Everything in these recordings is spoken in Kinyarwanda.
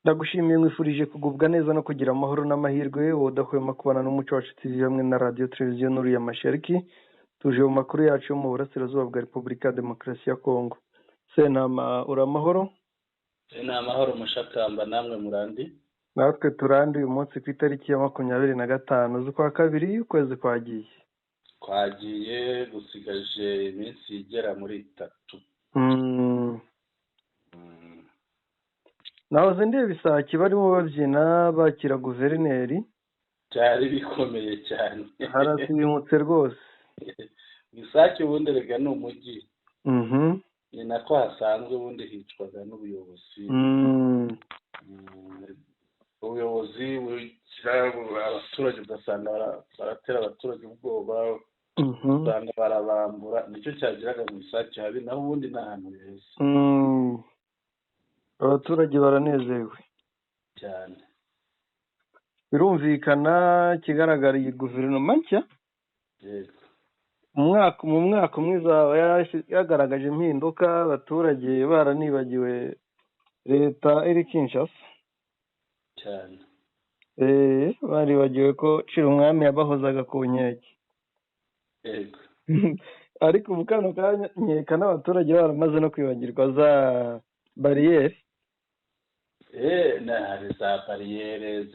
Ndagushimiye mwifurije kugubwa neza no kugira amahoro n'amahirwe wowe udahwema kubana n'umuco wacu TV hamwe na radio televiziyo Nuru ya Mashariki. Tuje mu makuru yacu yo mu burasirazuba bwa Repubulika ya Demokarasi ya Kongo. Sentama uramahoro? Ni amahoro mushakamba namwe murandi. Natwe turandi uyu munsi ku itariki ya 25 z'ukwa kabiri ukwezi kwagiye. Kwagiye gusigaje iminsi igera muri 3. Nahoze ndeba isaki barimo babyina bakira guverineri. Cyari bikomeye cyane. Harasibimutse rwose. Isaki ubundi rega ni umujyi. Ni nako hasanzwe ubundi hicwaga n'ubuyobozi. Ubuyobozi bukira abaturage ugasanga baratera abaturage ubwoba. Usanga barabambura nicyo cyagiraga mu isaki habi naho ubundi ni ahantu heza. Abaturage baranezerewe cyane. Birumvikana kigaragara iyi guverinoma nshya. Mu mwaka umwe izaba yagaragaje impinduka abaturage baranibagiwe leta iri Kinshasa cyane. Baribagiwe ko cira umwami yabahozaga ku nkeke. Ariko ubu kano kanyeka n'abaturage baramaze no kwibagirwa za bariyeri. Hari za bariyeri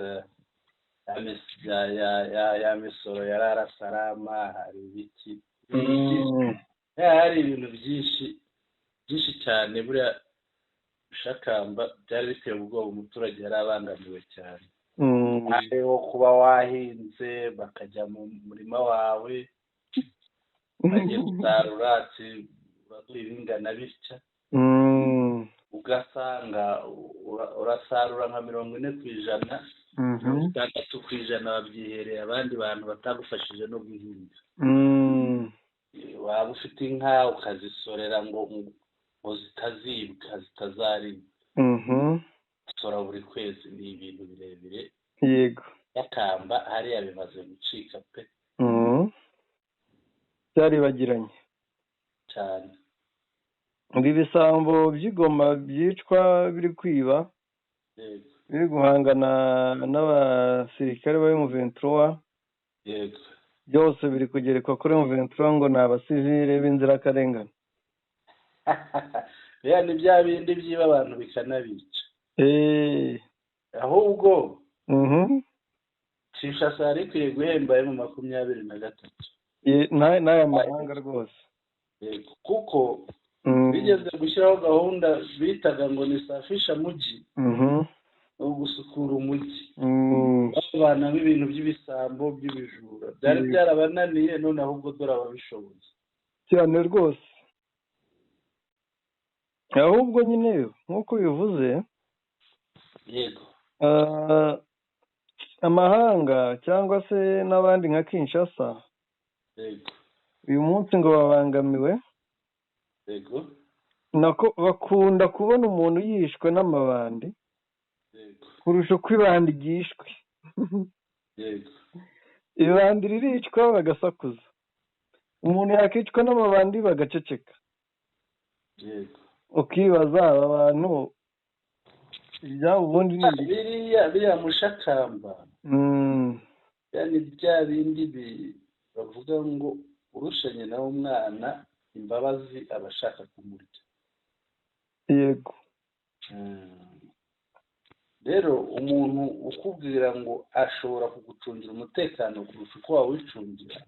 ya misoro ya rarasarama, hari ibiki. Hari ibintu byinshi cyane buriya shakamba byari biteye ubwoba umuturage yari abangamiwe cyane. Aho kuba wahinze bakajya mu murima wawe bagiye gusarura ati ibingana bitya. Ugasanga urasarura nka 40%, 60% babyihereye abandi bantu batagufashije no guhinga. Waba ufite inka ukazisorera ngo zitazibwa zitazaribwa. Sora buri kwezi ni ibintu birebire. Yego. Yakamba hariya bimaze gucika pe. Byaribagiranye cyane. Ibi bisambo by'igoma byicwa biri kwiba. Biri guhangana n'abasirikare ba M23. Yego. Byose biri kugerekwa kuri M23 ngo ni abasivile b'inzirakarengane. Ni bya bindi byiba abantu bikanabica. Ahubwo Kinshasa ari kwiye guhemba mu 23. N'aya mahanga rwose. Kuko bigeze gushyiraho gahunda bitaga ngo ni safisha muji. Gusukura umujyi. Bavanamo ibintu by'ibisambo by'ibijura. Byari byarabananiye none ahubwo dore ababishoboye. Cyane rwose. Ahubwo nyine nk'uko bivuze. Yego. Amahanga cyangwa se n'abandi nka Kinshasa. Yego. Uyu munsi ngo babangamiwe. Yego. Nako bakunda kubona umuntu yishwe n'amabandi. Yego. Kurusha uko ibandi ryishwe. Yego. Ibandi riricwa bagasakuza. Umuntu yakicwa n'amabandi bagaceceka. Yego. Ukibaza aba bantu ibyabo ubundi ni biriya mushakamba. Yani bya bindi bavuga ngo urushanye nawe umwana imbabazi abashaka kumurya. Yego. Rero umuntu ukubwira ngo ashobora kugucungira umutekano kurusha uko wawicungira.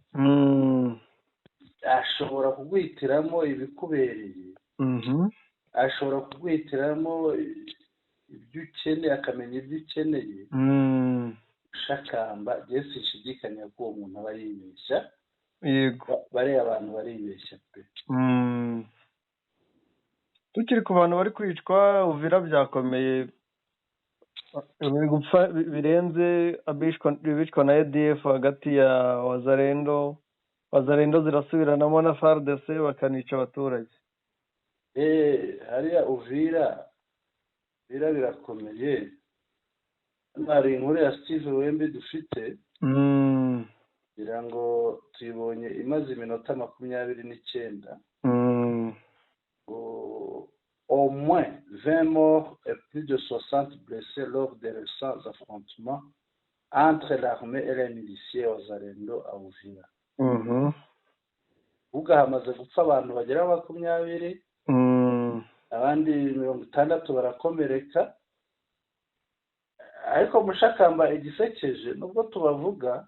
Ashobora kugwitiramo ibikubereye. Ashobora kugwitiramo ibyo ukeneye akamenya ibyo ukeneye. Shakamba Yesu ishidikanya ko uwo muntu aba yibeshya. Yego. Bari abantu baribeshya pe. Tukiri ku bantu bari kwicwa Uvira byakomeye. Biri gupfa birenze abishwa na ADF hagati ya Wazalendo zirasubiranamo na FARDC bakanica abaturage. Hariya Uvira birakomeye. Hari inkuru ya Steve Wembe dufite. Kugira ngo tuyibonye imaze iminota 29. Au moins 20 morts et plus de 60 blessés lors des récents affrontements entre l'armée et les miliciens wazalendo à Uvira. Uvuga hamaze gupfa abantu bagera 20, abandi 60 barakomereka. Ariko mushakamba igisekeje nubwo tubavuga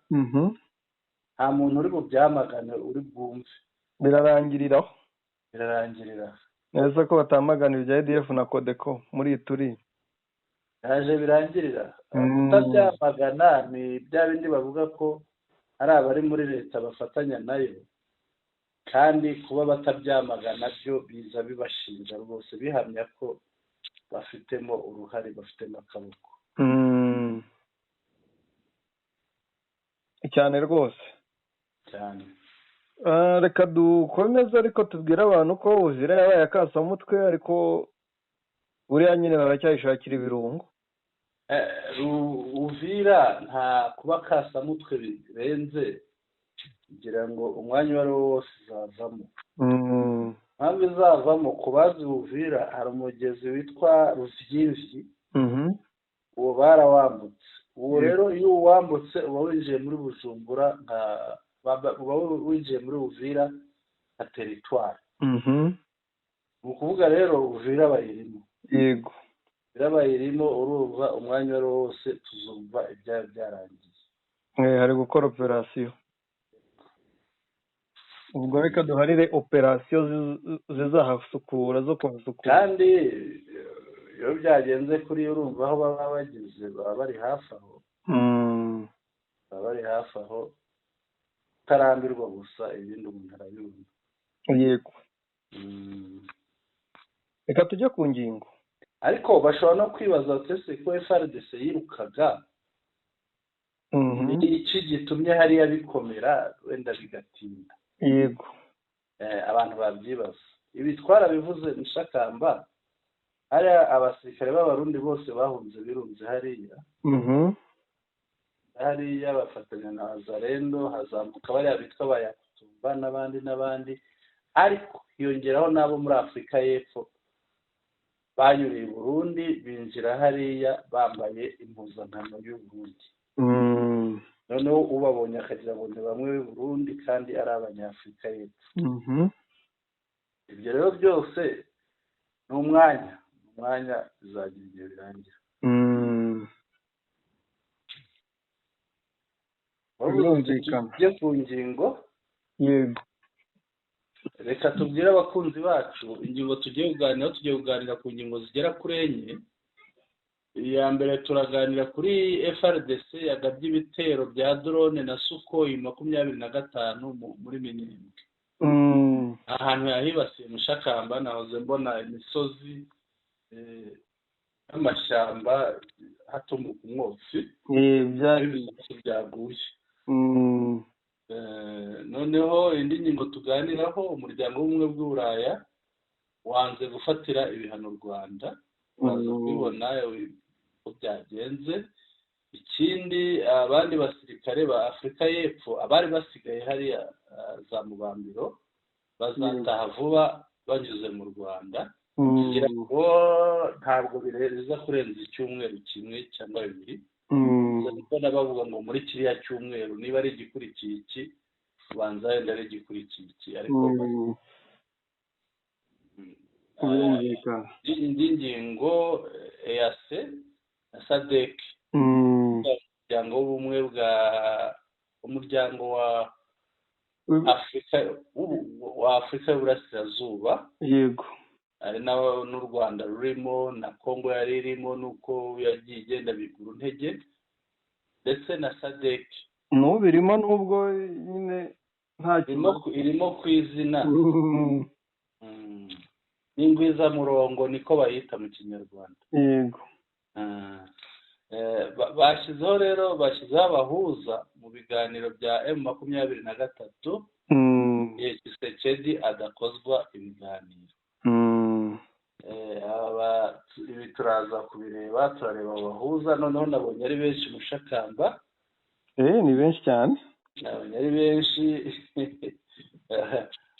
nta muntu uri bubyamagane uri bwumve. Birarangiriraho. Neza ko batamagana ibya EDF na Codeco muri turi. Yaje birangirira. Kutabyamagana ni bya bindi bavuga ko ari abari muri leta bafatanya nayo, kandi kuba batabyamagana byo biza bibashinja rwose, bihamya ko bafitemo uruhare, bafitemo akaboko. Cyane rwose cyane. Reka dukomeze ariko tubwira abantu ko Uvira yabaye akasamutwe, ariko buriya nyine baracyayishakira ibirungo. Uvira nta kuba kasamutwe birenze, kugira ngo umwanya wari wose uzavamo. Mpamvu izavamo ku bazi Uvira, hari umugezi witwa Ruvyimvyi, uwo barawambutse. Uwo rero iyo uwambutse uba winjiye muri Bujumbura, uba winjiye muri Uvira nka teritwari. Ni ukuvuga rero Uvira bayirimo. Yego. Uvira bayirimo, urumva umwanya wari wose tuzumva ibyayo byarangiye. Hari gukora operasiyo. Ubwo reka duharire operasiyo zizahasukura zo kuhasukura. Kandi iyo byagenze kuri urumva aho baba bageze, baba bari hafi aho. Baba bari hafi aho, utarambirwa gusa ibindi umuntu arabibona. Yego. Reka tujye ku ngingo. Ariko bashobora no kwibaza ese ko FARDC yirukaga, iki gitumye hariya bikomera wenda bigatinda. Yego. Abantu babyibaza. Ibi twarabivuze Mushakamba, hari abasirikare b'abarundi bose bahunze birunze hariya. Hariya bafatanya na Wazalendo, hazamuka bariya bitwa Bayakutumba n'abandi, ariko hiyongeraho n'abo muri Afurika y'Epfo banyuriye Burundi, binjira hariya bambaye impuzankano y'u Burundi. Noneho ubabonye akagira ngo ni bamwe b'i Burundi kandi ari Abanyafurika y'Epfo. Ibyo rero byose ni umwanya bizagira igihe birangira. Tujye ku ngingo. Yego. Reka tubwire abakunzi bacu ingingo tugiye kuganira ku ngingo zigera kuri 4. Iya mbere turaganira kuri FARDC yagabye ibitero bya drone na Sukhoi 25 muri Minembwe. Ahantu yahibasiye Mushakamba, nahoze mbona imisozi n'amashyamba hatumuka umwotsi. Byaguye. Noneho indi ngingo tuganiraho, umuryango w'ubumwe bw'Uburaya wanze gufatira ibihano u Rwanda. Baza kubibona uko byagenze. Ikindi, abandi basirikare ba Afurika y'Epfo abari basigaye hariya za Mubambiro bazataha vuba banyuze mu Rwanda, kugira ngo ntabwo biza kurenza icyumweru kimwe cyangwa 2. Kuko nabavuga ngo muri kiriya cyumweru niba ari igikurikiye iki, ubanza wenda ari igikurikiye iki. Ariko indi ngingo EAC na SADC, umuryango w'ubumwe umuryango wa Afurika y'Uburasirazuba. Yego. Ari n'u Rwanda rurimo, na Kongo yari irimo, nuko yagiye igenda bigura intege, ndetse na SADC birimo nubwo nyine nta irimo ku izina. N'ingwizamurongo niko bayita mu Kinyarwanda. Yego. Bashyizeho abahuza mu biganiro bya M23, Tshisekedi adakozwa ibiganiro. Ibi turaza kubireba, turareba abahuza. Noneho nabonye ari benshi Mushakamba. Ni benshi cyane. Nabonye ari benshi.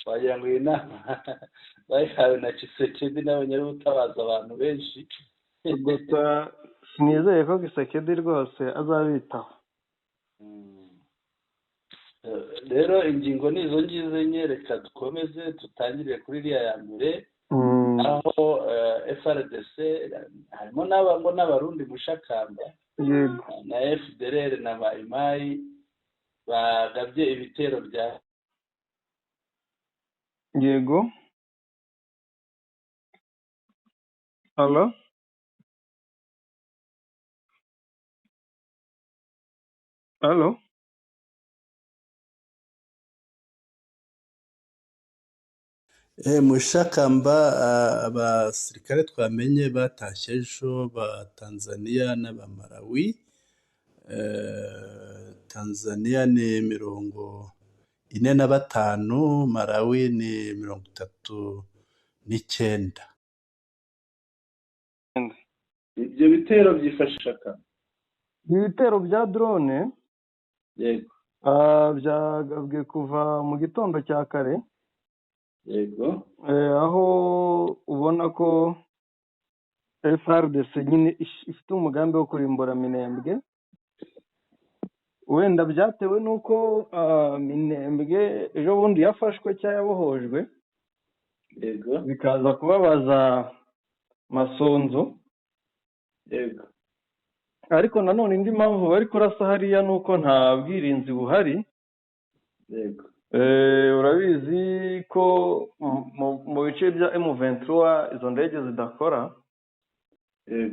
wagira ngo iyi nama bayihawe na Tshisekedi nawe nyari utabaza abantu benshi. gusa sinizeye ko Tshisekedi rwose azabitaho. Rero ingingo nizo ngizo nyereka dukomeze tutangire kuri iriya ya mbere aho FRDC harimo n'abarundi Mushakamba na FDLR na Mayimayi bagabye ibitero bya yego. Halo halo Mushakamba abasirikare twamenye batashye ejo ba Tanzania n'abamarawi. Tanzania ni 45, Malawi ni 39. Ibyo bitero byifashishaga ibitero bya drone yego byagabwe kuva mu gitondo cya kare yego aho ubona ko FRDC nyine ifite umugambi wo kurimbura Minembwe. Wenda byatewe nuko Minembwe ejo bundi yafashwe cyangwa yabohojwe, yego bikaza kubabaza Masonzo. yego Ariko nanone indi mpamvu bari kurasa hariya nuko nta bwirinzi buhari. yego Urabizi ko mu bice bya M23 izo ndege zidakora.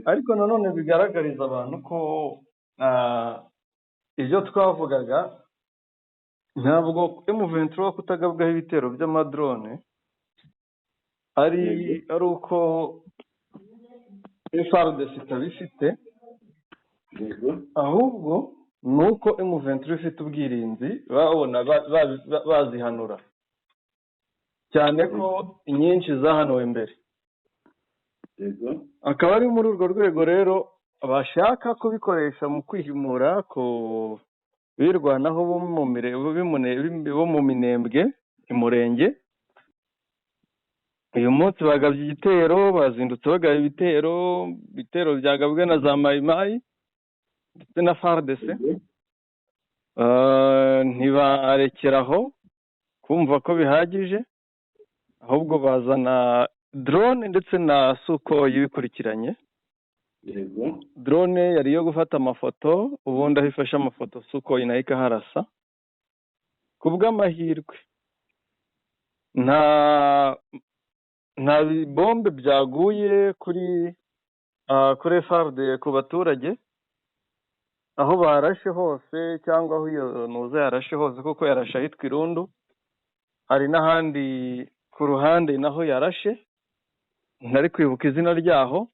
Ariko nanone bigaragariza abantu ko ibyo twavugaga ntabwo M23 kutagabwaho ibitero by'amadrone ari uko FARDC itabifite, ahubwo nuko M23 ifite ubwirinzi babona bazihanura cyane ko inyinshi zahanuwe mbere. Akaba ari muri urwo rwego rero bashaka kubikoresha mu kwihimura ko birwanaho bo mu Minembwe Imurenge. Uyu munsi bagabye igitero, bazindutse bagaba ibitero byagabwe na za Mayimayi ndetse na FARDC. Ntibarekeraho kumva ko bihagije, ahubwo bazana drone ndetse na Sukhoi bikurikiranye. Drone yari yo gufata amafoto, ubundi aho ifashe amafoto Sukhoi nayo ikaharasa. Ku bw'amahirwe nta bombe byaguye kuri FARDC ku baturage aho barashe hose, cyangwa aho iyo nuza yarashe hose, kuko yarashe ahitwa Irundu. Hari n'ahandi ku ruhande naho yarashe, ntari kwibuka izina ryaho,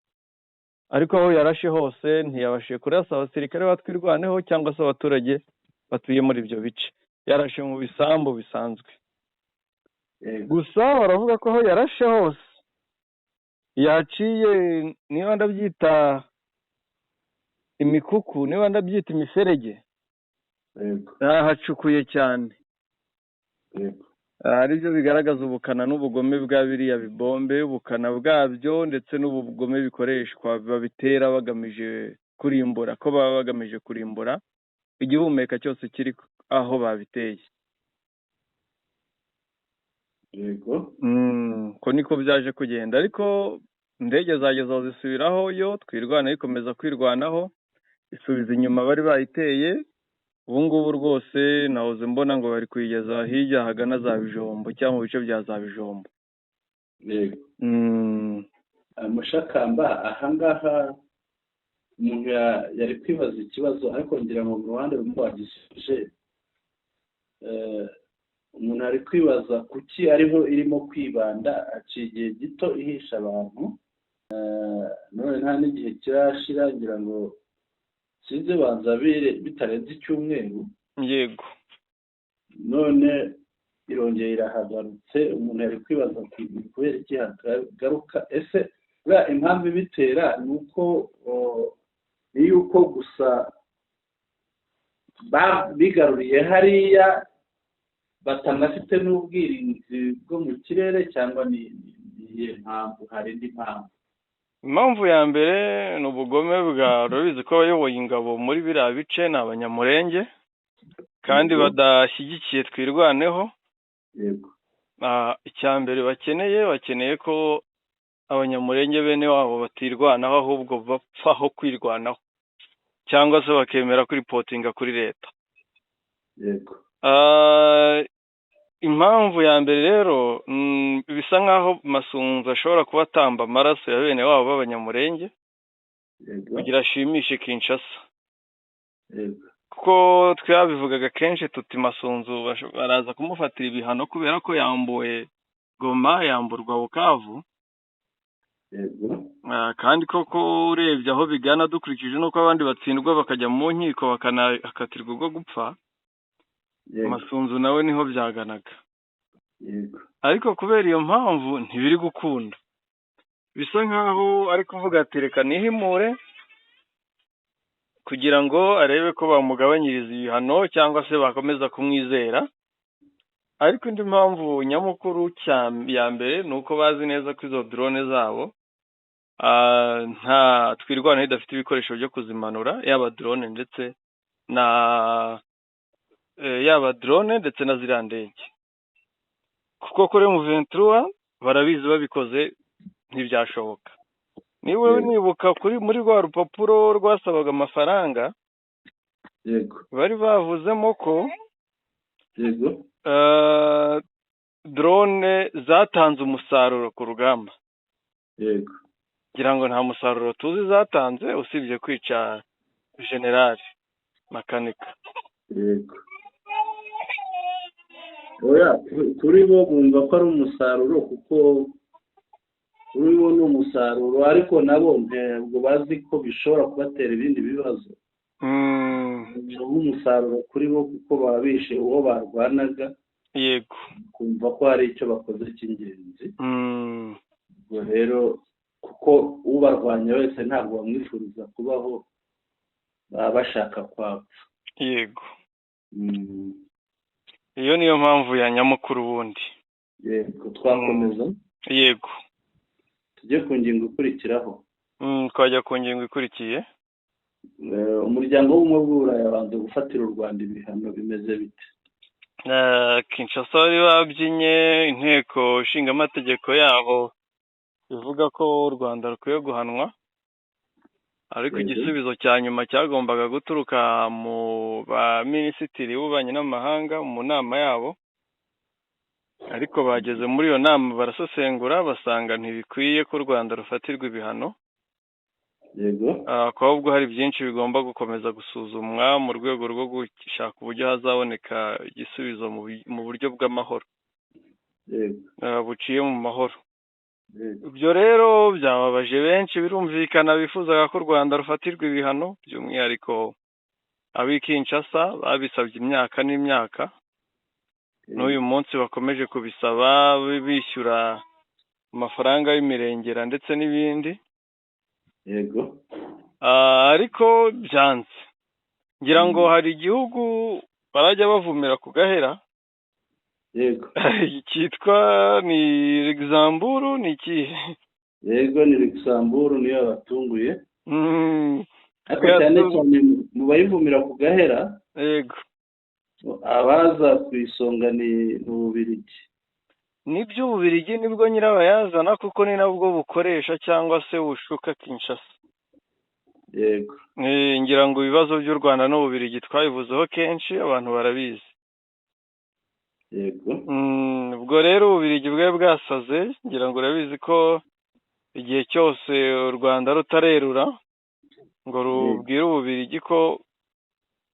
ariko aho yarashe hose ntiyabashije kurasa abasirikare batwirwaneho cyangwa se abaturage batuye muri ibyo bice. Yarashe mu bisambu bisanzwe. Gusa baravuga ko aho yarashe hose yaciye, niba ndabyita imikuku, niba ndabyita imiferege, hacukuye cyane. Aribyo bigaragaza ubukana n'ubugome bwa biriya bibombe, ubukana bwabyo ndetse n'ubugome bikoreshwa babitera bagamije kurimbura, ko baba bagamije kurimbura igihumeka cyose kiri aho babiteye. Ko niko byaje kugenda. Ariko indege zagezaho zisubiraho, yo twirwana ikomeza kwirwanaho, isubiza inyuma bari bayiteye. Ubu ngubu rwose nahoze mbona ngo bari kuyigeza hirya hagana za Bijombo cyangwa mu bice bya za Bijombo. Mushakamba ahangaha umuntu yari kwibaza ikibazo, ariko ngira ngo mu ruhande rumwe wagisuje. Umuntu ari kwibaza kuki ariho irimo kwibanda, aciye igihe gito ihisha abantu, none nta n'igihe kirashira, ngira ngo sinzi banza bitarenze icyumweru. Yego. None irongera irahagarutse. Umuntu yari kwibaza kubera iki hagaruka. Ese impamvu ibitera ni uko yuko gusa bigaruriye hariya batanafite n'ubwirinzi bwo mu kirere cyangwa ni iyihe mpamvu? hari indi mpamvu? impamvu ya mbere ni ubugome urabizi ko abayoboye ingabo muri biriya bice ni abanyamurenge kandi badashyigikiye twirwaneho. Yego. icya mbere bakeneye ko abanyamurenge bene wabo batirwanaho ahubwo bapfaho kwirwanaho cyangwa se bakemera kuripotinga kuri leta. Yego. impamvu ya mbere rero bisa nk'aho Masunzu ashobora kuba atamba amaraso ya bene wabo b'abanyamurenge kugira ashimishe Kinshasa. Kuko twabivugaga kenshi tuti Masunzu baraza kumufatira ibihano kubera ko yambuwe Goma, yamburwa Bukavu. kandi koko urebye aho bigana dukurikije nuko abandi batsindwa bakajya mu nkiko bakanakatirwa ubwo gupfa. Masunzu nawe niho byaganaga. ariko kubera iyo mpamvu ntibiri gukunda, bisa nkaho ari kuvuga ati reka nihimure kugira ngo arebe ko bamugabanyiriza ibihano cyangwa se bakomeza kumwizera. ariko indi mpamvu nyamukuru ya mbere ni uko bazi neza ko izo drone zabo nta twirwana idafite ibikoresho byo kuzimanura, yaba drone ndetse na ziriya ndege. kuko kuri M23 barabizi babikoze ntibyashoboka. niba nibuka muri rwa rupapuro rwasabaga amafaranga, bari bavuzemo ko drone zatanze umusaruro ku rugamba. kugira ngo nta musaruro tuzi zatanze usibye kwica generali Makanika. kuri bo bumva ko ari umusaruro, kuko kuri bo ni umusaruro, ariko nabo ntabwo bazi ko bishobora kubatera ibindi bibazo. umusaruro kuri bo kuko baba bishe uwo barwanaga. Yego. kumva ko hari icyo bakoze cy'ingenzi. ubwo rero kuko ubarwanya wese ntabwo bamwifuriza kubaho, baba bashaka kwapfa. Yego. iyo niyo mpamvu ya nyamukuru ubundi. Yego. twakomeza. Yego. tujye ku ngingo ikurikiraho. twajya ku ngingo ikurikiye. umuryango w'ubumwe bw'Uburayi yabanza gufatira u Rwanda ibihano, bimeze bite? Kinshasa bari babyinye, inteko ishinga amategeko yaho ivuga ko u Rwanda rukwiye guhanwa, ariko igisubizo cya nyuma cyagombaga guturuka mu ba minisitiri b'ububanyi n'amahanga mu nama yabo, ariko bageze muri iyo nama barasesengura basanga ntibikwiye ko u Rwanda rufatirwa ibihano. Yego. ahubwo hari byinshi bigomba gukomeza gusuzumwa mu rwego rwo gushaka uburyo hazaboneka igisubizo mu buryo bw'amahoro. buciye mu mahoro. ibyo rero byababaje benshi, birumvikana bifuzaga ko u Rwanda rufatirwa ibihano, by'umwihariko ab'i Kinshasa babisabye imyaka n'imyaka, n'uyu munsi bakomeje kubisaba bishyura amafaranga y'imirengera ndetse n'ibindi. Yego. ariko byanze, ngira ngo hari igihugu barajya bavumira ku gahera. Yego. cyitwa ni Luxembourg, ni ikihe? Yego, ni Luxembourg, niyo batunguye. ariko cyane cyane mu bayivumira ku gahera. Yego. abaza ku isonga ni Ububiligi. Nibyo, Ububiligi nibwo nyirabayazana, kuko ni nabwo bukoresha cyangwa se bushuka Kinshasa. Yego. ngira ngo ibibazo by'u Rwanda n'Ububiligi twabivuzeho kenshi, abantu barabizi. Yego. ubwo rero Ububiligi bwari bwasaze, ngira ngo urabizi ko igihe cyose u Rwanda rutarerura ngo rubwire Ububiligi ko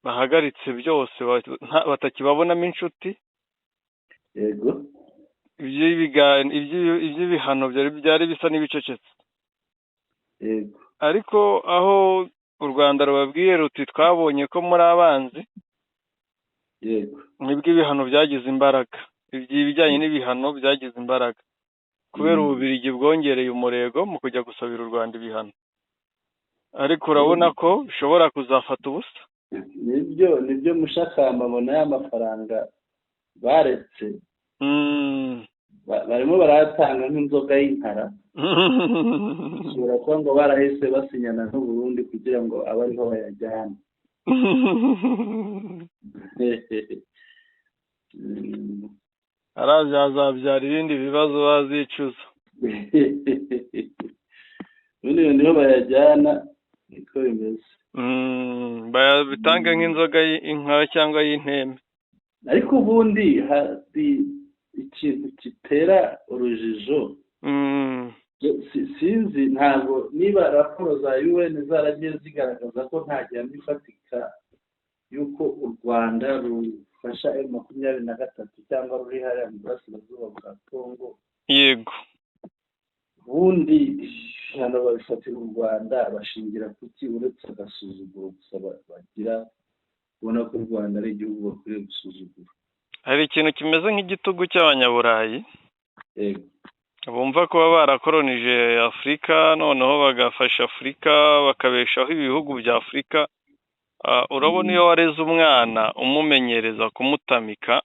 bahagaritse byose, batakibabonamo inshuti. Yego. iby'ibihano byari bisa n'ibicecetse. Yego. ariko aho u Rwanda rubabwiye ruti twabonye ko muri abanzi. Yego. nibwo ibihano byagize imbaraga, ibijyanye n'ibihano byagize imbaraga kubera Ububiligi bwongereye umurego mu kujya gusabira u Rwanda ibihano. ariko urabona ko bishobora kuzafata ubusa. nibyo mushakamba mbona y'amafaranga baretse barimo baratanga nk'inzoga y'inkara bishobora kuba ngo barahise basinyana n'u Burundi kugira ngo abe ariho bayajyana. arazabyara ibindi bibazo bazicuza. ubundi niho bayajyana niko bimeze. Bitanga nk'inzoga y'inkara cyangwa y'inteme. ariko ubundi hari ikintu gitera urujijo, sinzi ntabwo niba raporo za UN zaragiye zigaragaza ko nta gihamya ifatika y'uko u Rwanda rufasha M23 cyangwa ruri hariya mu burasirazuba bwa Congo. Yego, ubundi hano babifatira u Rwanda bashingira kuki uretse agasuzuguro gusa bagira ubona ko u Rwanda ari igihugu bakwiye gusuzugura? hari ikintu kimeze nk'igitugu cy'abanyaburayi. Yego, bumva kuba barakoronije Afurika noneho bagafasha Afurika bakabeshaho ibihugu bya Afurika. Urabona iyo wareze umwana umumenyereza kumutamika,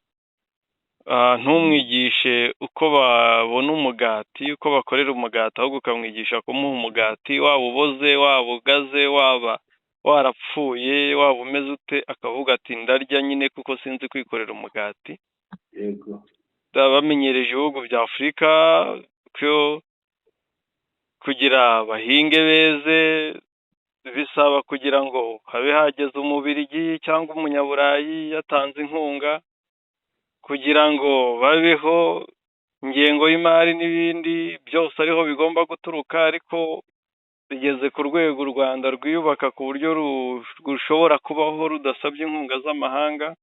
ntumwigishe uko babona umugati, uko bakorera umugati, ahubwo ukamwigisha kumuha umugati, waba uboze, waba ugaze, waba warapfuye, waba umeze ute, akavuga ati ndarya nyine kuko sinzi kwikorera umugati. yego, bamenyereje ibihugu bya Afurika ko kugira bahinge beze bisaba kugira ngo habe hageze umubirigi cyangwa umunyaburayi yatanze inkunga kugira ngo babeho, ingengo y'imari n'ibindi byose ariho bigomba guturuka. ariko bigeze ku rwego u Rwanda rwiyubaka ku buryo rushobora kubaho rudasabye inkunga z'amahanga.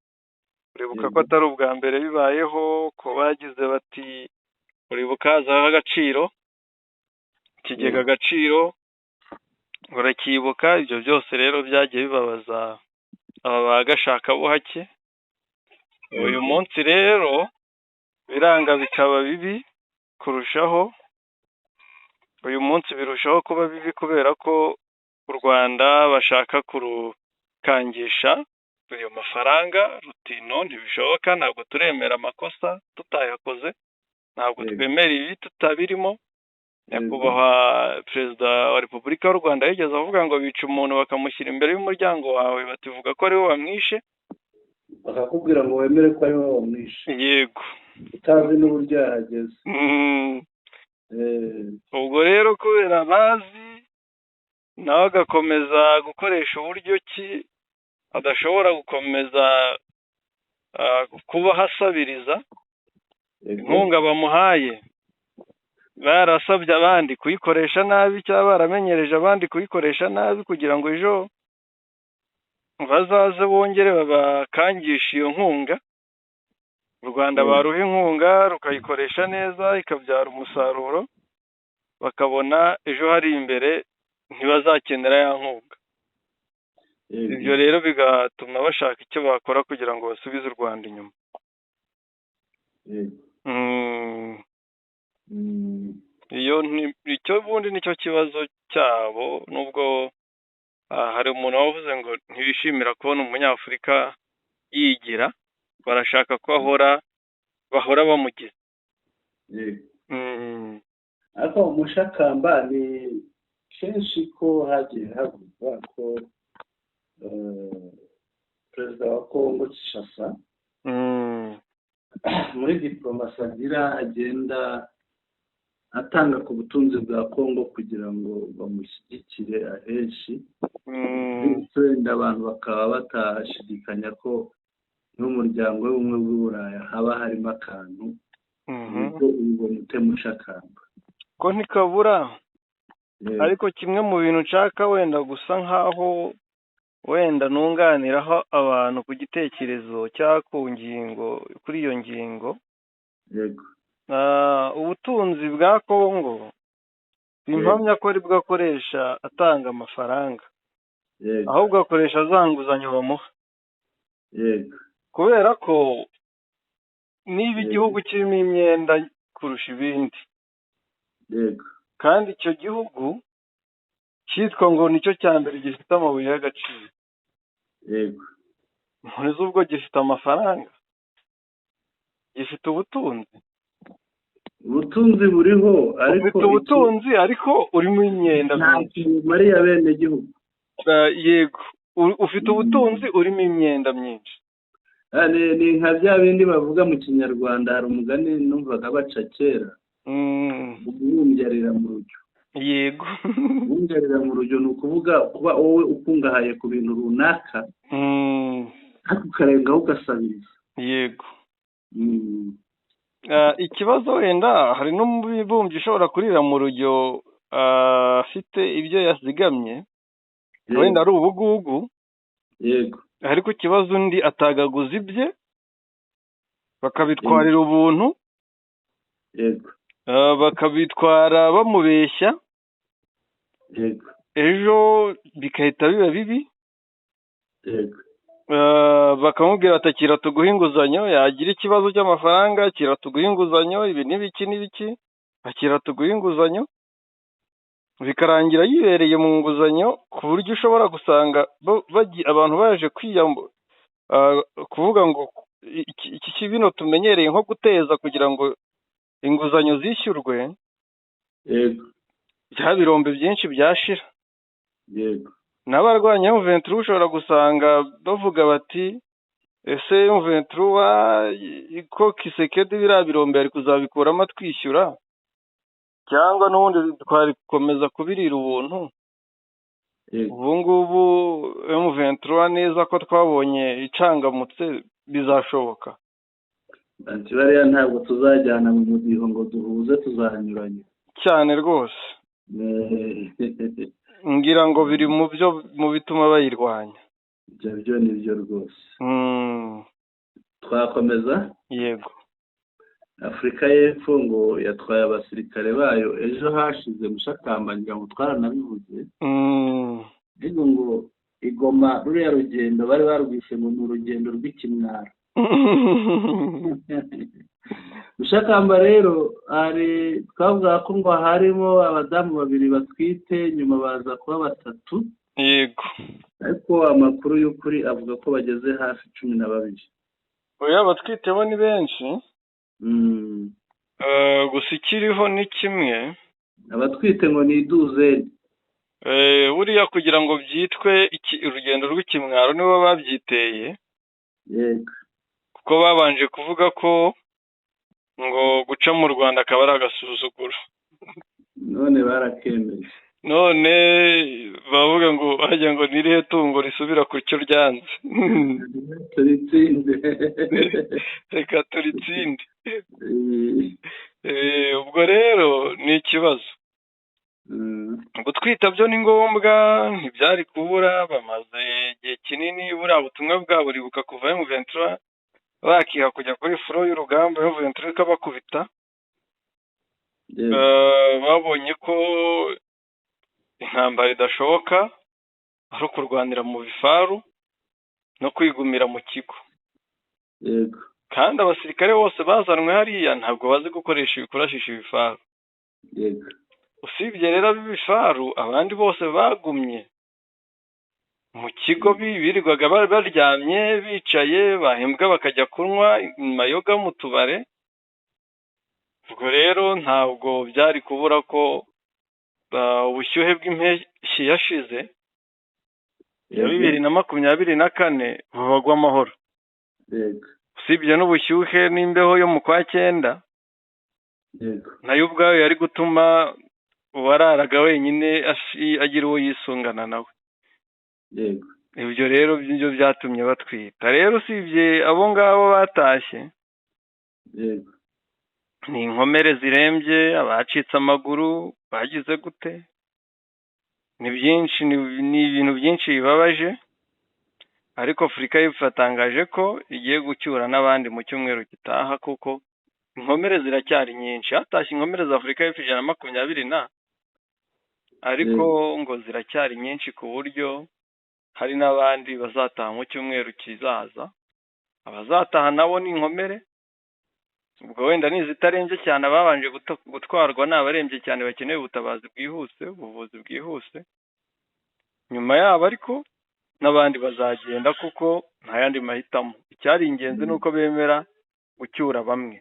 uribuka ko atari ubwa mbere bibayeho, ko bagize bati uribuka hazaho agaciro, ikigega Agaciro urakibuka. ibyo byose rero byagiye bibabaza aba bagashakabuhake. uyu munsi rero biranga bikaba bibi kurushaho. uyu munsi birushaho kuba bibi kubera ko u Rwanda bashaka kurukangisha ayo mafaranga rutino. ntibishoboka, ntabwo turemera amakosa tutayakoze, ntabwo twemera ibi tutabirimo. nyakubahwa perezida wa Repubulika y'u Rwanda yigeze avuga ngo bica umuntu bakamushyira imbere y'umuryango wawe, bativuga ko ari we wamwishe, bakakubwira ngo wemere ko ari we wamwishe. yego, utazi n'uburyo yahageze. ubwo rero kubera bazi nawe agakomeza gukoresha uburyo ki adashobora gukomeza kuba hasabiriza inkunga bamuhaye, barasabye abandi kuyikoresha nabi cyangwa baramenyereje abandi kuyikoresha nabi kugira ngo ejo bazaze bongere babakangisha iyo nkunga. u Rwanda baruha inkunga rukayikoresha neza ikabyara umusaruro, bakabona ejo hari imbere ntibazakenera ya nkunga. ibyo rero bigatuma bashaka icyo bakora kugira ngo basubize u Rwanda inyuma. icyo bundi nicyo kibazo cyabo. nubwo hari umuntu wavuze ngo ntibishimira kubona umunyafurika yigira, barashaka ko bahora bamugize. ariko umushakamba ni kenshi ko hagiye havugwa ko perezida wa Congo Kinshasa muri diplomasi agira agenda atanga ku butunzi bwa Congo kugira ngo bamushyigikire ahenshi. wenda abantu bakaba batashidikanya ko n'umuryango w'ubumwe bw'Uburaya haba harimo akantu. ubwo ubona utemushakamba ko ntikabura. ariko kimwe mu bintu nshaka wenda gusa nkaho wenda nunganiraho abantu ku gitekerezo cyangwa ku ngingo, kuri iyo ngingo. yego, ubutunzi bwa Congo impamya ko ari bwo akoresha atanga amafaranga, ahubwo akoresha za nguzanyo bamuha. yego, kubera ko niba igihugu kirimo imyenda kurusha ibindi, yego, kandi icyo gihugu cyitwa ngo nicyo cya mbere gifite amabuye y'agaciro, yego, muri ubwo gifite amafaranga, gifite ubutunzi ubutunzi buriho ariko ufite ubutunzi ariko urimo imyenda nta myinshi kintu mariya bene gihugu. yego ufite ubutunzi urimo imyenda myinshi. ni nka bya bindi bavuga mu kinyarwanda, hari umugani numvaga baca kera, umwumbyarira mu rujyo. yego umwumbyarira mu rujyo ni ukuvuga kuba wowe ukungahaye ku bintu runaka ariko ukarengaho ugasabiriza. yego ikibazo wenda hari n'umubumbyi ushobora kurira mu rujyo afite ibyo yazigamye wenda ari ubugugu. yego ariko ikibazo undi atagaguza ibye bakabitwarira ubuntu. yego bakabitwara bamubeshya. yego ejo bigahita biba bibi. yego bakamubwira ati akira tuguhe inguzanyo, yagira ikibazo cy'amafaranga akira tuguhe inguzanyo, ibi n'ibiki n'ibiki, akira tuguhe inguzanyo, bikarangira yibereye mu nguzanyo ku buryo ushobora gusanga abantu baje kuvuga ngo iki bino tumenyereye nko guteza kugira ngo inguzanyo zishyurwe. yego bya birombe byinshi byashira. yego n'abarwanya M23 ushobora gusanga bavuga bati ese M23 ko Kisekedi biriya birombe ari kuzabikuramo twishyura cyangwa n'ubundi twari gukomeza kubirira ubuntu. ubu ngubu M23 neza ko twabonye icangamutse bizashoboka. ati bariya ntabwo tuzajyana mu mudiho ngo duhuze, tuzahanyuranye cyane rwose. ngira ngo biri mu bituma bayirwanya. ibyo ni byo rwose. twakomeza. yego Afurika y'Epfo ngo yatwaye abasirikare bayo ejo hashize mushakambanira ngo twaranabivuze. ariko ngo igoma ruriya rugendo bari barwishe ngo ni urugendo rw'ikimwaro. mushakamba rero twavuga ko ngo harimo abadamu 2 batwite, nyuma baza kuba 3. yego ariko amakuru y'ukuri avuga ko bageze hafi 12. oya batwite bo ni benshi. gusa ikiriho ni kimwe, abatwite ngo ni 12. buriya kugira ngo byitwe urugendo rw'ikimwaro nibo babyiteye. yego kuko babanje kuvuga ko ngo guca mu Rwanda akaba ari agasuzuguro. none barakemeye. none bavuga ngo hajya ngo nirihe tungo risubira ku cyo ryanze. turitsinde. reka turitsinde. ubwo rero ni ikibazo. gutwita byo ni ngombwa, ntibyari kubura. bamaze igihe kinini buriya butumwa bwabo buribuka kuva M23 bakiha kujya kuri furo y'urugamba M23 ikabakubita. babonye ko intambara idashoboka ari ukurwanira mu bifaru no kwigumira mu kigo. yego kandi abasirikare bose bazanwe hariya ntabwo bazi gukoresha ibikorashisha ibifaru. yego usibye rero b'ibifaru abandi bose bagumye mu kigo birirwaga baryamye bicaye, bahembwa bakajya kunywa mayoga mu tubare. ubwo rero ntabwo byari kubura ko ubushyuhe bw'impeshyi yashize ya 2024 bubagwa amahoro. yego usibye n'ubushyuhe n'imbeho yo mu kwa 9 yego nayo ubwayo yari gutuma uwararaga wenyine agira uwo yisungana nawe. yego ibyo rero byo byatumye batwita. rero usibye abo ngabo batashye, yego ni inkomere zirembye, abacitse amaguru bagize gute, ni byinshi, ni ibintu byinshi bibabaje. ariko Afurika y'Epfo yatangaje ko igiye gucyura n'abandi mu cyumweru gitaha kuko inkomere ziracyari nyinshi. hatashye inkomere za Afurika y'Epfo 120 ariko ngo ziracyari nyinshi ku buryo hari n'abandi bazataha mu cyumweru kizaza. abazataha nabo ni inkomere. ubwo wenda nizitarenze cyane ababanje gutwarwa n'abarembye cyane bakeneye ubutabazi bwihuse, ubuvuzi bwihuse. nyuma yabo ariko n'abandi bazagenda kuko nta yandi mahitamo. icyari ingenzi nuko bemera gucyura bamwe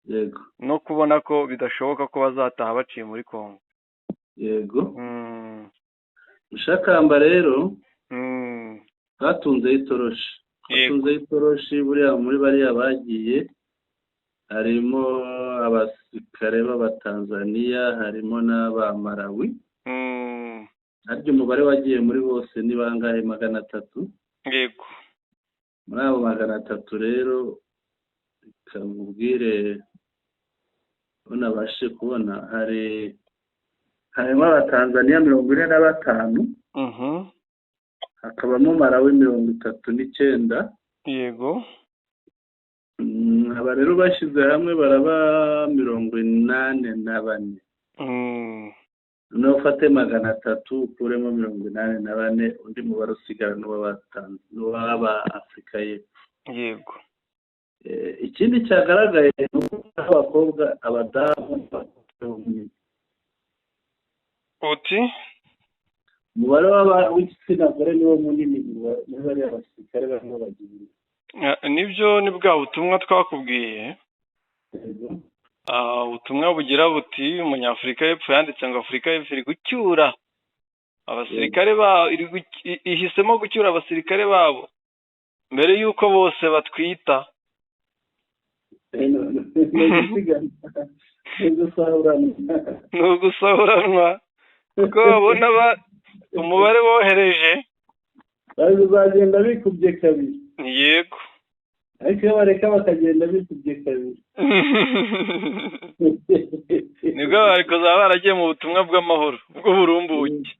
yego no kubona ko bidashoboka ko bazataha baciye muri Kongo. yego Mushakamba rero batunzeho itoroshi buriya muri bariya bagiye harimo abasirikare b'abatanzaniya harimo n'abamarawi harya umubare wagiye muri bose ni bangahe 300. Yego. Muri abo 300 rero kamubwire unabashe kubona harimo abatanzaniya 45 hakabamo Malawi 39. Yego. Aba rero bashyize hamwe baraba 84. Noneho ufate 300 ukuremo 84 undi mubare usigara n'uw'aba Afurika y'Epfo. Yego. Ikindi cyagaragaye ni uko abakobwa abadamu uti umubare w'igitsina gore niwo munini muri bariya basirikare barimo bagiye. Nibyo ni bwa butumwa twakubwiye. Ubutumwa bugira buti umunyafurika y'Epfo yanditse ngo Afurika y'Epfo iri gucyura abasirikare ihisemo gucyura abasirikare babo mbere y'uko bose batwita. Ni ugusahuranwa kuko babona umubare bohereje bazagenda bikubye kabiri. Yego. Ariko iyo bareka bakagenda bikubye kabiri nibwo bari kuzaba baragiye mu butumwa bw'amahoro bw'uburumbuke.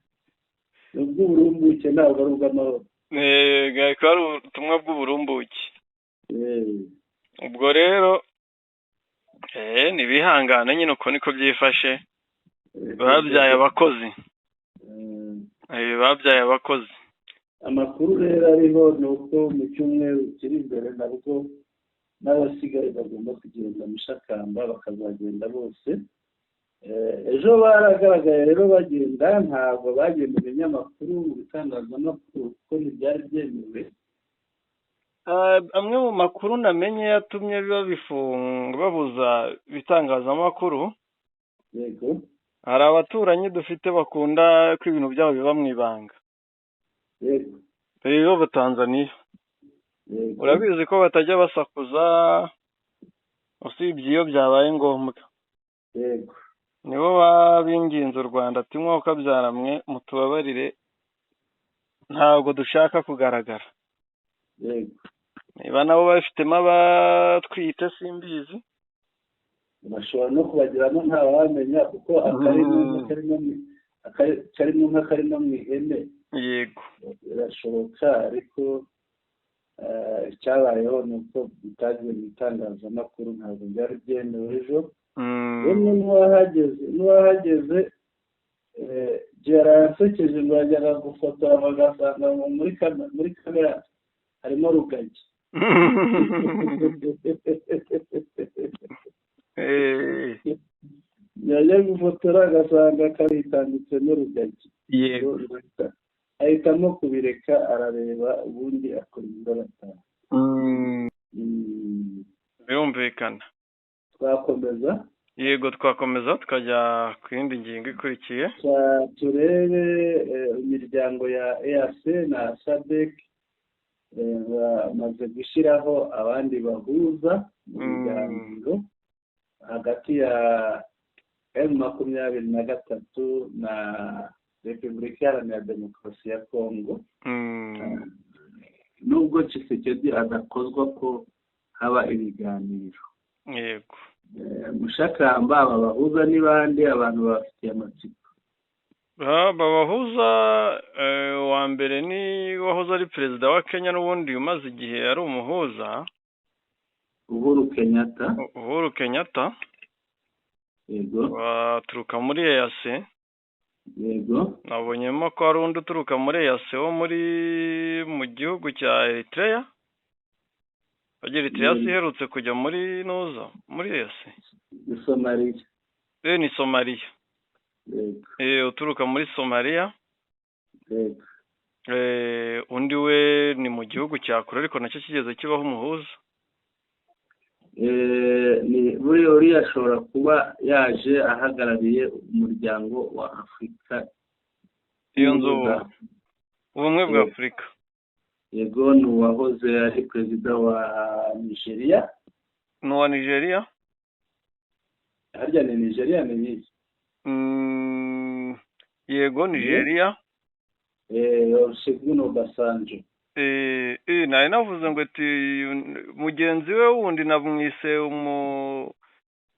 Ubw'uburumbuke ntabwo ari ubw'amahoro. Ko ari ubutumwa bw'uburumbuke. Ubwo rero ntibihangane nyine uko niko byifashe. Babyaye abakozi. Babyaye abakozi. Amakuru rero ariho ni uko mu cyumweru kiri imbere nabwo n'abasigaye bagomba kugenda Mushakamba bakazagenda bose. Ejo baragaragaye rero bagenda ntabwo bagenda mu binyamakuru mu bitangazamakuru kuko ntibyari byemewe. Amwe mu makuru namenye yatumye babuza ibitangazamakuru. Yego. Hari abaturanyi dufite bakunda ko ibintu byabo biba mu ibanga. Yego. Rero Tanzania. Yego. Urabizi ko batajya basakuza usibye iyo byabaye ngombwa. Yego. Nibo babinginze u Rwanda ati mwuka byaramwe mutubabarire ntabwo dushaka kugaragara. Yego. Niba nabo bafitemo abatwite simbizi. Bashobora no kubagiramo ntawamenya kuko akarimo nk'akarimo mu ihene. Yego. Birashoboka ariko icyabayeho ni uko bitagiye mu itangazamakuru ntabwo byari byemewe ejo. N'uwahageze yarasekeje ngo yajyaga gufotora bagasanga muri kamera harimo rugagi. Yajya gufotora agasanga karitambitsemo rugagi. Yego. Ahitamo kubireka arareba ubundi akora ibyo arataha. Birumvikana. Twakomeza. Yego twakomeza tukajya ku yindi ngingo ikurikiye. Turebe imiryango ya EAC na SADC bamaze gushyiraho abandi bahuza mu biganiro hagati ya M23 na Repubulika Iharanira Demokarasi ya Kongo. Nubwo Tshisekedi adakozwa ko haba ibiganiro. Yego. Mushakamba aba bahuza n'ibandi abantu bafitiye amatsiko. Babahuza wa mbere ni wahoze ari perezida wa Kenya n'ubundi umaze igihe ari umuhuza. Uhuru Kenyatta. Yego. Baturuka muri EAC. Yego. Nabonyemo ko hari undi uturuka muri EAC wo mu gihugu cya Eritrea. Eritrea iherutse kujya muri EAC. Ni Somalia. Ni Somalia. Yego. Uturuka muri Somalia. Yego. Undi we ni mu gihugu cya kure ariko nacyo kigeze kibaho umuhuza. buriya uriya ashobora kuba yaje ahagarariye umuryango wa Afurika yunze ubumwe bwa Afurika. Yego, ni uwahoze ari perezida wa Nigeria. Ni uwa Nigeria? Harya ni Nigeria ni nyinshi. Yego, Nigeria. Olusegun Obasanjo. Nari navuze ngo ati mugenzi we wundi namwise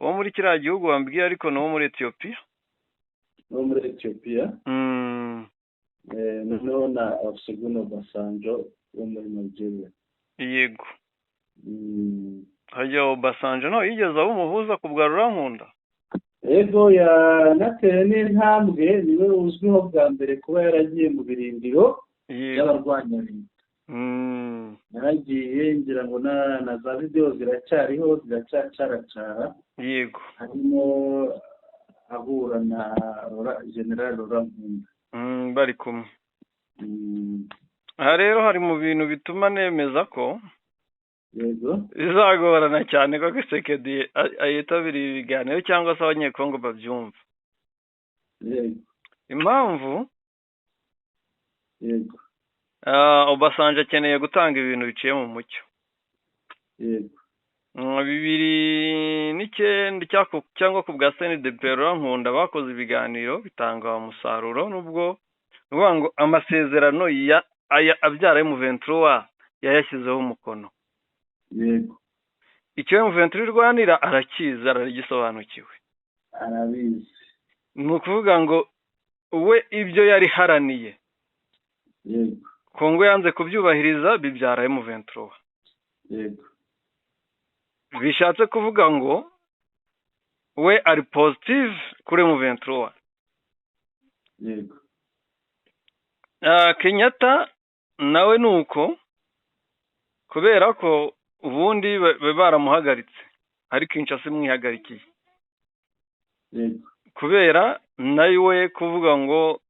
wo muri kiriya gihugu wambwiye, ariko ni wo muri Ethiopia. No muri Ethiopia. Noneho na Olusegun Obasanjo wo muri Nigeria. Yego. Hajya Obasanjo no yigeze abo umuhuza ku bwa Rurankunda? Yego, yanateye n'intambwe, niwe uzwiho bwa mbere kuba yaragiye mu birindiro by'abarwanya leta. Yaragiye ngira ngo na za video ziracyariho, ziracyacaracara. Yego. Harimo ahura na General Rurankunda. Bari kumwe. Aha rero hari mu bintu bituma nemeza ko yego bizagorana cyane ko Tshisekedi ayitabiriye ibiganiro cyangwa se abanyekongo babyumva. Yego. Impamvu yego Obasanjo akeneye gutanga ibintu biciye mu mucyo. Yego. 2009 cyangwa ku bwa CNDP Rurankunda bakoze ibiganiro bitanga umusaruro, nubwo nuvuga ngo amasezerano abyara M23 yayashyizeho umukono. Yego. Icyo M23 irwanira arakiza, aragisobanukiwe, arabizi. Ni ukuvuga ngo we ibyo yari haraniye yego Kongo yanze kubyubahiriza bibyara M23. Yego. Bishatse kuvuga ngo we ari positive kuri M23. Yego. Kenyatta nawe nuko, kubera ko ubundi baramuhagaritse ariko Kinshasa imwihagarikiye. Yego. Kubera nawe kuvuga ngo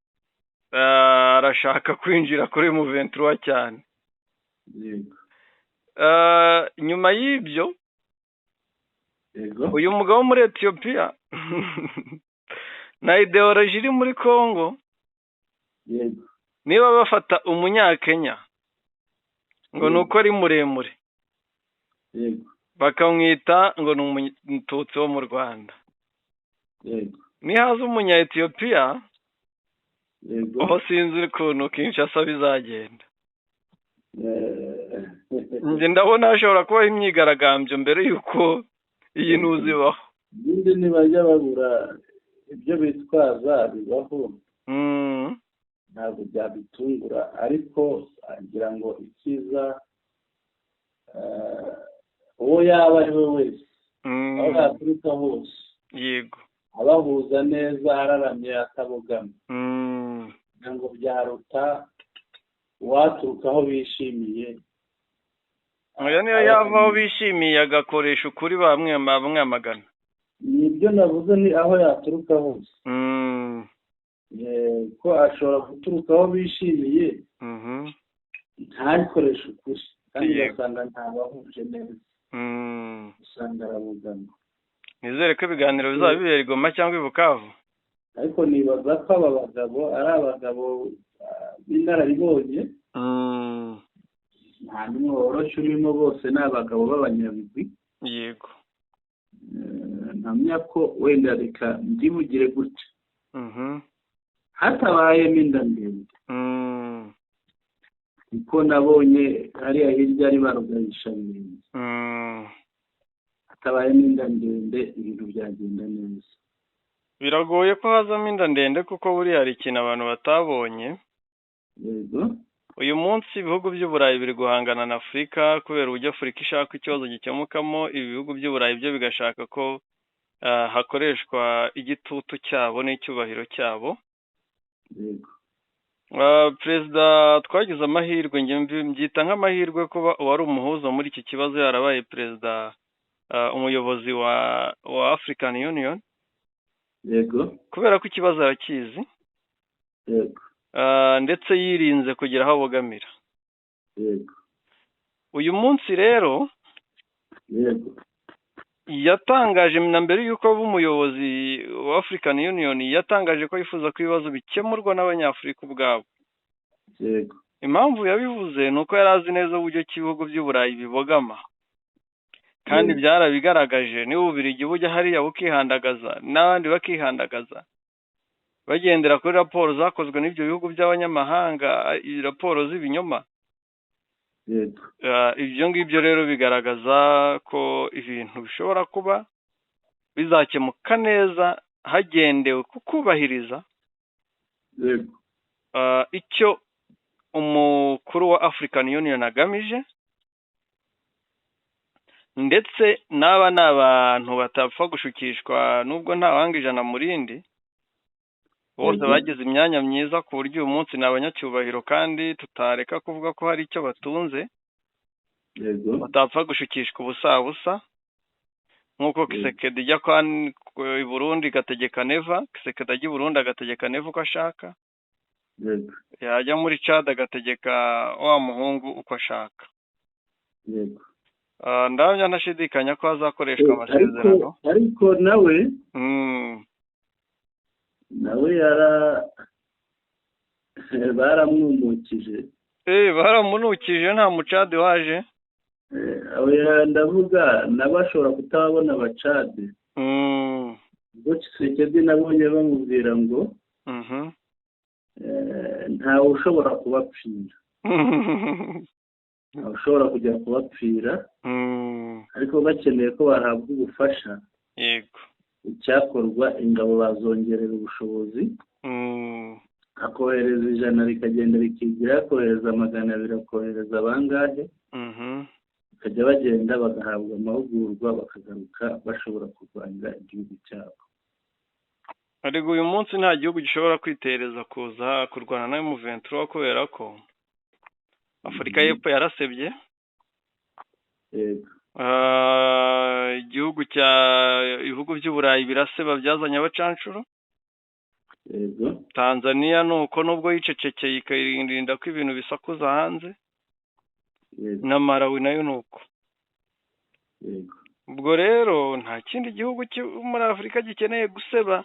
arashaka kwinjira kuri M23 cyane. Yego. Nyuma y'ibyo Yego. uyu mugabo muri Ethiopia na ideology iri muri Kongo. Yego. Niba bafata umunyakenya ngo nuko ari muremure, yego bakamwita ngo ni umututsi wo mu Rwanda. Yego. Nihaza umunya Ethiopia, yego aho sinzi ukuntu Kinshasa bizagenda. Nge ndabona hashobora kuba imyigaragambyo mbere yuko iyi ntuzi baho. Bindi ntibajya babura ibyo bitwaza bibaho. Ntabwo byabitungura, ariko agira ngo ikiza uwo yaba ari we wese, aho yaturuka hose. Yego. Abahuza neza, araramye atabogama. Kugira ngo byaruta uwaturuka aho bishimiye. Oya niyo yavaho bishimiye agakoresha ukuri bamwamagana. Nibyo navuze, ni aho yaturuka hose. Ko ashobora guturuka aho bishimiye ntabikoresha ukuri, kandi ugasanga ntabahuje neza, usanga arabugana. Nizere ko ibiganiro bizaba bibera i Goma cyangwa i Bukavu. Ariko nibaza ko aba bagabo ari abagabo b'inararibonye, nta n'umwe woroshye urimo, bose ni abagabo b'abanyabigwi. Yego. Ntamya ko wenda reka mbivugire gutya, hatabayemo inda ndende, kuko nabonye hariya hirya ari barugayisha ibintu. Hatabayemo inda ndende ibintu byagenda neza. Biragoye ko hazamo inda ndende kuko buriya hari ikintu abantu batabonye. Yego. Uyu munsi ibihugu by'Uburayi biri guhangana na Afurika kubera uburyo Afurika ishaka ikibazo gikemukamo, ibihugu by'Uburayi byo bigashaka ko hakoreshwa igitutu cyabo n'icyubahiro cyabo. Yego. Perezida twagize amahirwe, mbyita nk'amahirwe kuba uwari umuhuza muri iki kibazo yarabaye perezida, umuyobozi wa African Union. Yego. Kubera ko ikibazo arakizi. Yego. Ndetse yirinze kugira aho abogamira. Yego. Uyu munsi rero yego yatangaje na mbere y'uko aba umuyobozi wa African Union yatangaje ko yifuza ko ibibazo bikemurwa n'abanyafurika ubwabo. yego Impamvu yabivuze ni uko yari azi neza uburyo ki ibihugu by'uburayi bibogama kandi byarabigaragaje. niba Ububiligi bujya hariya bukihandagaza n'abandi bakihandagaza bagendera kuri raporo zakozwe n'ibyo bihugu by'abanyamahanga, raporo z'ibinyoma. yego Ibyo ngibyo rero bigaragaza ko ibintu bishobora kuba bizakemuka neza hagendewe ku kubahiriza yego icyo umukuru wa African Union agamije, ndetse n'aba ni abantu batapfa gushukishwa nubwo nta wanga ijana mu rindi, bose bagize imyanya myiza ku buryo uyu munsi ni abanyacyubahiro kandi tutareka kuvuga ko hari icyo batunze, yego batapfa gushukishwa ubusa nk'uko Kisekedi ijya i Burundi gategeka neva, Kisekedi ajya i Burundi agategeka neva uko ashaka, yego yajya muri Chad agategeka wa muhungu uko ashaka. yego ndabona ntashidikanya ko hazakoreshwa amasezerano. ariko nawe baramwumukije. Baramunukije nta mucadi waje. Ndavuga nabashobora kutababona abacadi. ubwo Kisekedi nabonye bamubwira ngo ntawe ushobora kubapfira. ushobora kujya kubapfira, ariko bakeneye ko bahabwa ubufasha. Yego. Icyakorwa ingabo bazongerera ubushobozi, akohereza 100 rikagenda rikigira, akohereza 200 akohereza abangahe, bakajya bagenda bagahabwa amahugurwa bakagaruka bashobora kurwanira igihugu cyabo. Ariko uyu munsi nta gihugu gishobora kwitereza kuza kurwana na M23 kubera ko Afurika y'Epfo yarasebye. Ibihugu by'uburayi biraseba byazanye abacancuro. Tanzania nuko nubwo yicecekeye ikarinda ko ibintu bisakuza hanze, na Malawi nayo nuko. Ubwo rero nta kindi gihugu muri Afurika gikeneye guseba.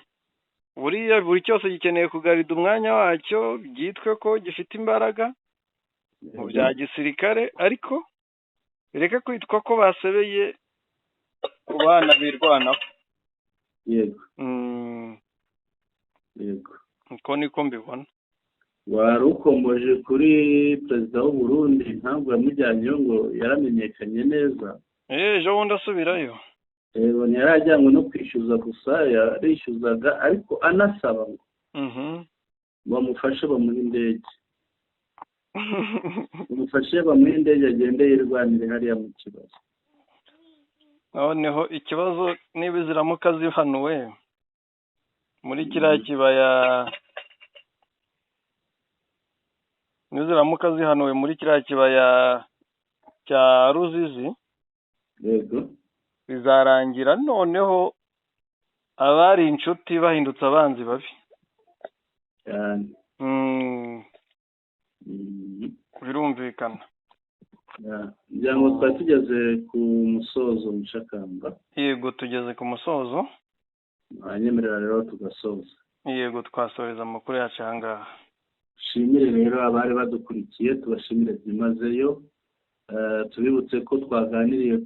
Buri cyose gikeneye kugarida umwanya wacyo, byitwe ko gifite imbaraga mu bya gisirikare, ariko bireke kwitwa ko basebeye ku bana birwanaho. Yego. Uko niko mbibona. Wari ukomoje kuri perezida w'u Burundi, impamvu yamujyanyeyo ngo yaramenyekanye neza. Ejo bundi asubirayo. Ntiyarajyanywe no kwishyuza gusa, yarishyuzaga ariko anasaba ngo bamufashe bamuhe indege. Bamufashe bamuhe indege agende yirwanire hariya mu kibazo. Noneho ikibazo niba ziramuka zihanuwe muri kiriya kibaya, niziramuka zihanuwe muri kiriya kibaya cya Ruzizi, yego, bizarangira noneho abari inshuti bahindutse abanzi babi cyane. Birumvikana. Ngira ngo twari tugeze ku musozo w'ishakamba. Yego, tugeze ku musozo. Anyemerera rero tugasoza. Yego, twasoreza amakuru yacu ahangaha. Shimire rero abari badukurikiye, tubashimire byimazeyo. Tubibutse ko twaganiriye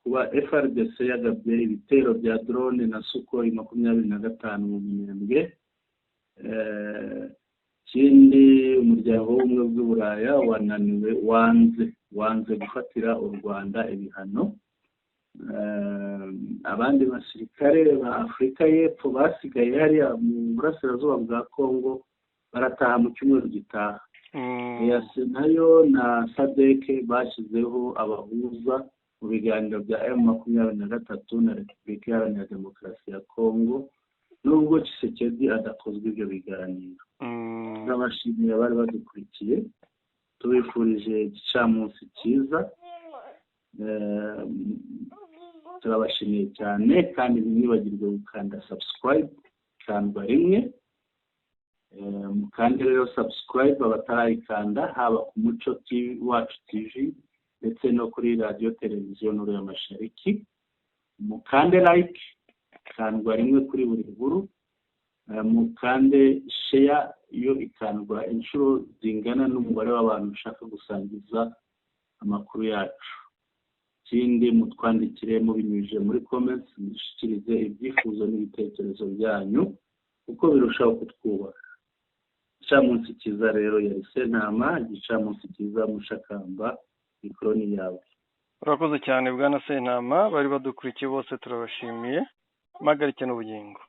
kuba FRDC yagabye ibitero bya drone na Sukhoi 25 mu Minembwe. Kindi umuryango w'ubumwe bw'Uburaya wanze gufatira u Rwanda ibihano. Abandi basirikare ba Afurika y'Epfo basigaye hariya mu burasirazuba bwa Kongo barataha mu cyumweru gitaha. EAC nayo na SADC bashyizeho abahuza mu biganiro bya M23 na Repubulika Iharanira Demokarasi ya Kongo, nubwo Tshisekedi adakozwe ibyo biganiro. N'abashimira bari badukurikiye, tubifurije igicamunsi cyiza. Turabashimiye cyane kandi ntimwibagirwe gukanda subscribe, kandwa rimwe. Kandi rero subscribe abatarayikanda, haba ku Muco TV wacu TV ndetse no kuri radio televiziyo Nuru ya Mashariki. mukande like, ikandwa rimwe kuri buri nkuru, mukande share yo ikandwa inshuro zingana n'umubare w'abantu ushaka gusangiza amakuru yacu. Ikindi mutwandikire mubinyujije muri comments, mushikirize ibyifuzo n'ibitekerezo byanyu uko birushaho kutwubaka. Igicamunsi cyiza rero yari Sentama, igicamunsi cyiza Mushakamba, ikroni yawe. Urakoze cyane bwana Sentama, bari badukurikiye bose turabashimiye. Magarike n'ubugingo.